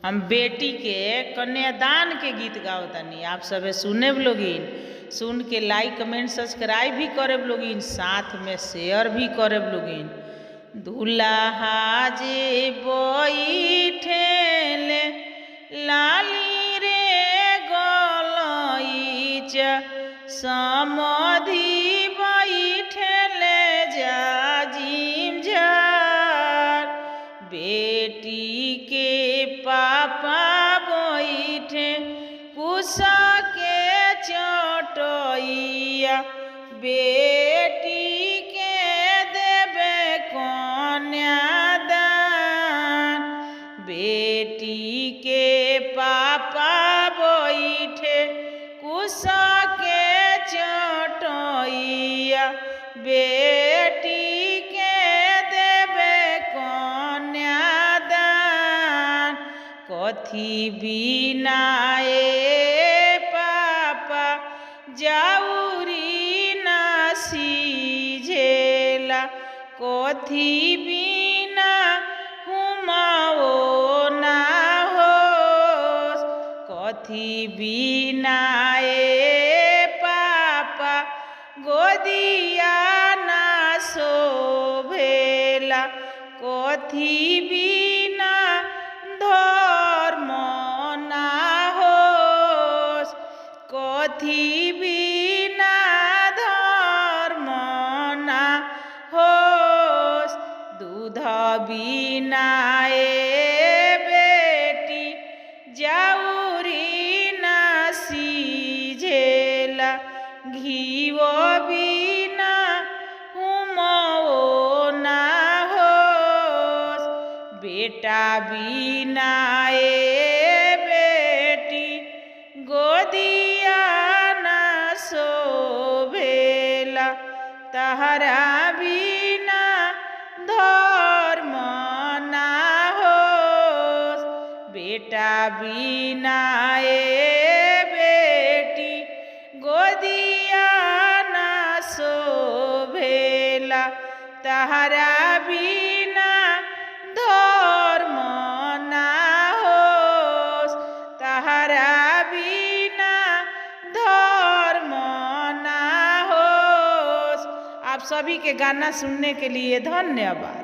हम बेटी के कन्यादान के गीत गाओ तनी। आप सब सुने लोगिन, सुन के लाइक कमेंट सब्सक्राइब भी करे लोगिन, साथ में शेयर भी करे लोगिन। दुल्हा जे बैठेले लाली रे गलईच, समधि बैठेले जाजिम झार। बेटी के पापा बैठे कुसा के चटैया, बेटी के देवे कन्यादान। बेटी के पापा बैठे कुसा के चटैया, बेटी के देवे कन्यादान। कथी बिना ए पापा जाउरी ना सीझेला, कथी बिना हुमाओ ना होस। कथी बिना ए पापा गोदिया ना शोभेला, कथी बिना धर्म ना होस। कथी बिना धर्म ना होस। दूध बिना ए बेटी जाउरी ना सीझेला, घीओ बिना हुमओ ना होस। बेटा बिना ए बेटी गोदिया ना शोभेला, तहरा बिना धर्म ना होस। बेटा बिना ए बेटी गोदिया ना शोभेला, तहरा बिना धर्म ना होस। तहरा बिना धर्म ना होस। आप सभी के गाना सुनने के लिए धन्यवाद।